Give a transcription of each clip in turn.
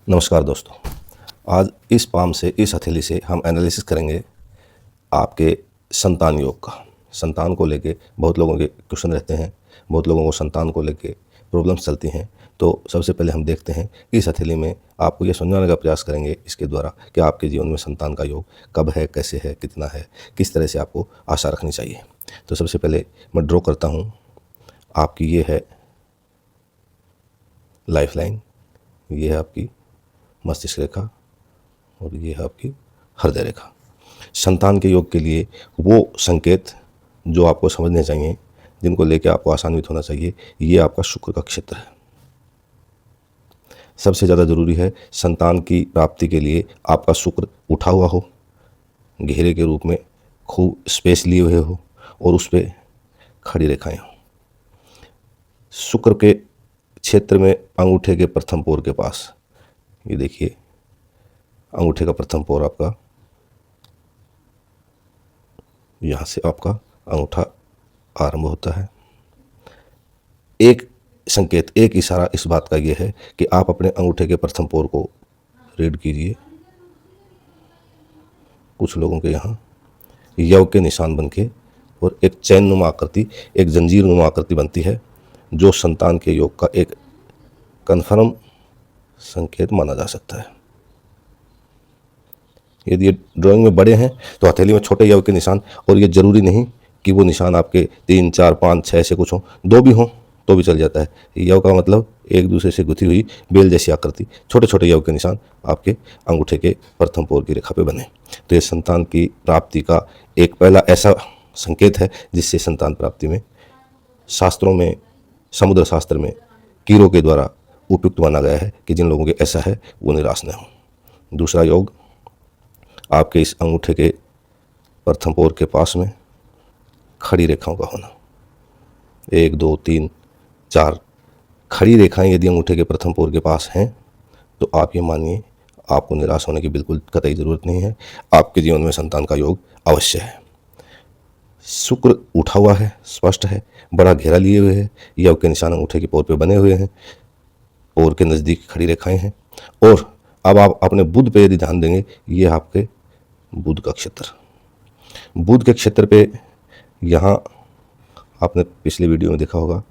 नमस्कार दोस्तों। आज इस पाम से, इस हथेली से हम एनालिसिस करेंगे आपके संतान योग का। संतान को लेके बहुत लोगों के क्वेश्चन रहते हैं, बहुत लोगों को संतान को लेके प्रॉब्लम्स चलती हैं। तो सबसे पहले हम देखते हैं इस हथेली में आपको ये समझाने का प्रयास करेंगे इसके द्वारा कि आपके जीवन में संतान का योग कब है, कैसे है, कितना है, किस तरह से आपको आशा रखनी चाहिए। तो सबसे पहले मैं ड्रॉ करता हूँ। आपकी ये है लाइफ लाइन, ये है आपकी मस्तिष्क रेखा और ये है आपकी हृदय रेखा। संतान के योग के लिए वो संकेत जो आपको समझने चाहिए, जिनको लेकर आपको आसान्वित होना चाहिए, ये आपका शुक्र का क्षेत्र है। सबसे ज़्यादा ज़रूरी है संतान की प्राप्ति के लिए आपका शुक्र उठा हुआ हो, घेरे के रूप में खूब स्पेस लिए हुए हो और उस पर खड़ी रेखाएं हो। शुक्र के क्षेत्र में अंगूठे के प्रथम पोर के पास, ये देखिए अंगूठे का प्रथम पोर आपका, यहाँ से आपका अंगूठा आरंभ होता है। एक संकेत, एक इशारा इस बात का ये है कि आप अपने अंगूठे के प्रथम पोर को रीड कीजिए। कुछ लोगों के यहाँ यव के निशान बनके और एक चैन नुमा आकृति, एक जंजीर नुमा आकृति बनती है, जो संतान के योग का एक कन्फर्म संकेत माना जा सकता है। यदि ये ड्राइंग में बड़े हैं तो हथेली में छोटे यव के निशान, और ये जरूरी नहीं कि वो निशान आपके 3, 4, 5, 6 से कुछ हों, 2 भी हों तो भी चल जाता है। यव का मतलब एक दूसरे से गुथी हुई बेल जैसी आकृति, छोटे छोटे यव के निशान आपके अंगूठे के प्रथम पोर की रेखा पे बने। तो ये संतान की प्राप्ति का एक पहला ऐसा संकेत है जिससे संतान प्राप्ति में शास्त्रों में, समुद्र शास्त्र में कीरों के द्वारा उपयुक्त माना गया है कि जिन लोगों के ऐसा है वो निराश न हो। दूसरा योग आपके इस अंगूठे के प्रथम पोर के पास में खड़ी रेखाओं का होना। 1, 2, 3, 4 खड़ी रेखाएं यदि अंगूठे के प्रथम पोर के पास हैं तो आप ये मानिए आपको निराश होने की बिल्कुल कतई ज़रूरत नहीं है। आपके जीवन में संतान का योग अवश्य है। शुक्र उठा हुआ है, स्पष्ट है, बड़ा घेरा लिए हुए है, यव के निशान अंगूठे के पोर पे बने हुए हैं, पोर के नज़दीक खड़ी रेखाएं हैं। और अब आप अपने बुध पे यदि ध्यान देंगे, ये आपके बुध का क्षेत्र, बुध के क्षेत्र पे यहाँ आपने पिछले वीडियो में देखा होगा,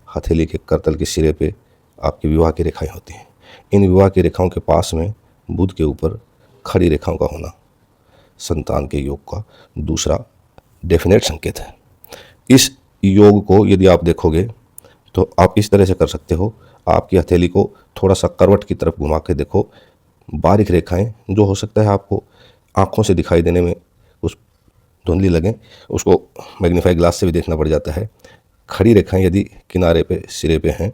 हथेली के करतल के सिरे पे आपकी विवाह की रेखाएं होती हैं। इन विवाह की रेखाओं के पास में बुध के ऊपर खड़ी रेखाओं का होना संतान के योग का दूसरा डेफिनेट संकेत है। इस योग को यदि आप देखोगे तो आप इस तरह से कर सकते हो, आपकी हथेली को थोड़ा सा करवट की तरफ घुमा के देखो। बारीक रेखाएं जो हो सकता है आपको आँखों से दिखाई देने में उस धुंधली लगें, उसको मैग्नीफाई ग्लास से भी देखना पड़ जाता है। खड़ी रेखाएं यदि किनारे पे, सिरे पे हैं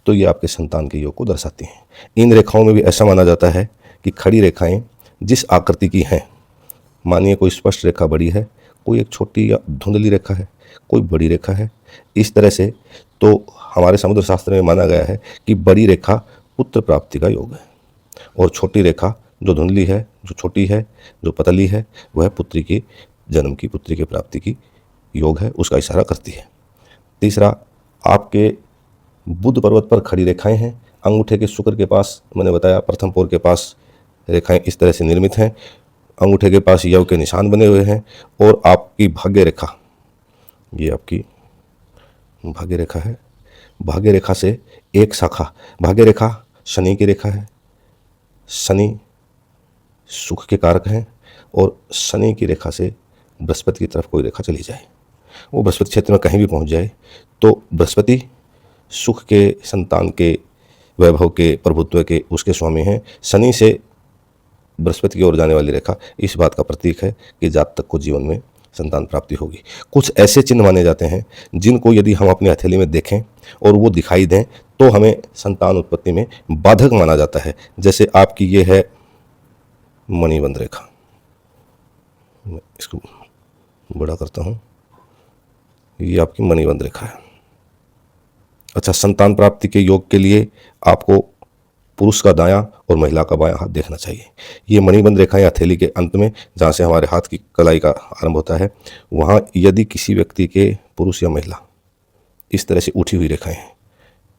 तो ये आपके संतान के योग को दर्शाती हैं। इन रेखाओं में भी ऐसा माना जाता है कि खड़ी रेखाएं जिस आकृति की हैं, मानिए कोई स्पष्ट रेखा बड़ी है, कोई एक छोटी या धुंधली रेखा है, कोई बड़ी रेखा है, इस तरह से तो हमारे समुद्र शास्त्र में माना गया है कि बड़ी रेखा पुत्र प्राप्ति का योग है और छोटी रेखा जो धुंधली है, जो छोटी है, जो पतली है, वह पुत्री की जन्म की, पुत्री की प्राप्ति की योग है, उसका इशारा करती है। तीसरा, आपके बुध पर्वत पर खड़ी रेखाएं हैं, अंगूठे के शुक्र के पास, मैंने बताया प्रथम पोर के पास रेखाएं इस तरह से निर्मित हैं, अंगूठे के पास यव के निशान बने हुए हैं और आपकी भाग्य रेखा, ये आपकी भाग्य रेखा है। भाग्य रेखा से एक शाखा, भाग्य रेखा शनि की रेखा है, शनि सुख के कारक हैं, और शनि की रेखा से बृहस्पति की तरफ कोई रेखा चली जाए, वो बृहस्पति क्षेत्र में कहीं भी पहुंच जाए तो बृहस्पति सुख के, संतान के, वैभव के, प्रभुत्व के उसके स्वामी हैं। शनि से बृहस्पति की ओर जाने वाली रेखा इस बात का प्रतीक है कि जातक को जीवन में संतान प्राप्ति होगी। कुछ ऐसे चिन्ह माने जाते हैं जिनको यदि हम अपनी हथेली में देखें और वो दिखाई दें तो हमें संतान उत्पत्ति में बाधक माना जाता है। जैसे आपकी ये है मणिबंध रेखा, मैं इसको बड़ा करता हूँ, ये आपकी मणिबंध रेखा है। अच्छा, संतान प्राप्ति के योग के लिए आपको पुरुष का दायां और महिला का बायां हाथ देखना चाहिए। ये मणिबंध रेखाएं हथेली के अंत में, जहाँ से हमारे हाथ की कलाई का आरंभ होता है, वहाँ यदि किसी व्यक्ति के, पुरुष या महिला, इस तरह से उठी हुई रेखाएं,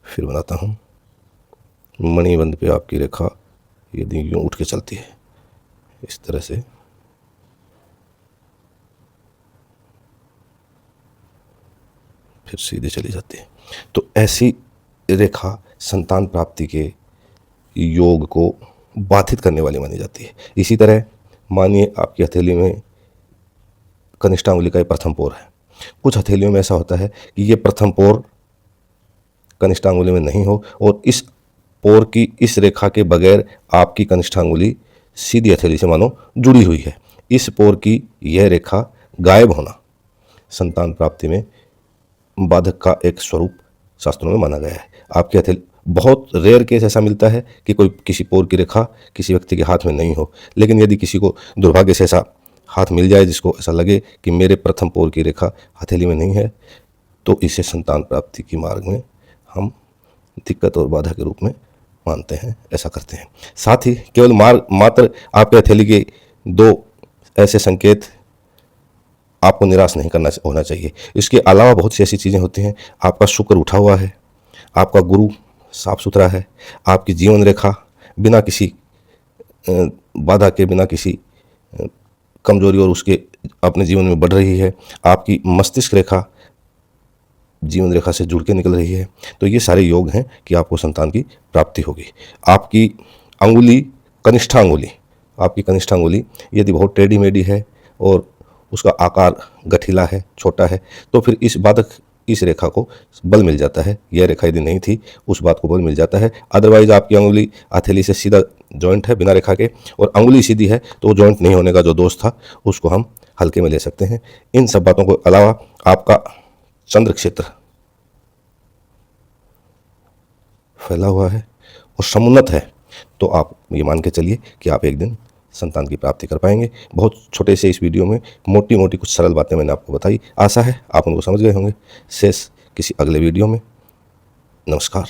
फिर बनाता हूँ, मणिबंध पे आपकी रेखा यदि यूँ उठ के चलती है इस तरह से, फिर सीधे चली जाती है, तो ऐसी रेखा संतान प्राप्ति के योग को बाधित करने वाली मानी जाती है। इसी तरह मानिए आपकी हथेली में कनिष्ठांगुली का ये प्रथम पोर है। कुछ हथेलियों में ऐसा होता है कि ये प्रथम पोर कनिष्ठांगुली में नहीं हो और इस पोर की इस रेखा के बगैर आपकी कनिष्ठांगुली सीधी हथेली से मानो जुड़ी हुई है। इस पोर की यह रेखा गायब होना संतान प्राप्ति में बाधक का एक स्वरूप शास्त्रों में माना गया है। आपकी हथेली, बहुत रेयर केस ऐसा मिलता है कि कोई किसी पोर की रेखा किसी व्यक्ति के हाथ में नहीं हो, लेकिन यदि किसी को दुर्भाग्य से ऐसा हाथ मिल जाए जिसको ऐसा लगे कि मेरे प्रथम पोर की रेखा हथेली में नहीं है, तो इसे संतान प्राप्ति की मार्ग में हम दिक्कत और बाधा के रूप में मानते हैं, ऐसा करते हैं। साथ ही केवल मात्र आपके हथेली के दो ऐसे संकेत आपको निराश नहीं करना होना चाहिए। इसके अलावा बहुत सी ऐसी चीज़ें होती हैं। आपका शुक्र उठा हुआ है, आपका गुरु साफ सुथरा है, आपकी जीवन रेखा बिना किसी बाधा के, बिना किसी कमजोरी और उसके अपने जीवन में बढ़ रही है, आपकी मस्तिष्क रेखा जीवन रेखा से जुड़ के निकल रही है, तो ये सारे योग हैं कि आपको संतान की प्राप्ति होगी। आपकी अंगुली, कनिष्ठांगुली, आपकी कनिष्ठांगुली यदि बहुत टेढ़ी मेढ़ी है और उसका आकार गठीला है, छोटा है, तो फिर इस बाधक, इस रेखा को बल मिल जाता है। यह रेखा यदि नहीं थी, उस बात को बल मिल जाता है। अदरवाइज आपकी अंगुली हथेली से सीधा जॉइंट है बिना रेखा के और अंगुली सीधी है, तो वो जॉइंट नहीं होने का जो दोष था उसको हम हल्के में ले सकते हैं। इन सब बातों को अलावा आपका चंद्र क्षेत्र फैला हुआ है और समुन्नत है, तो आप ये मान के चलिए कि आप एक दिन संतान की प्राप्ति कर पाएंगे। बहुत छोटे से इस वीडियो में मोटी मोटी कुछ सरल बातें मैंने आपको बताई, आशा है आप उनको समझ गए होंगे। शेष किसी अगले वीडियो में। नमस्कार।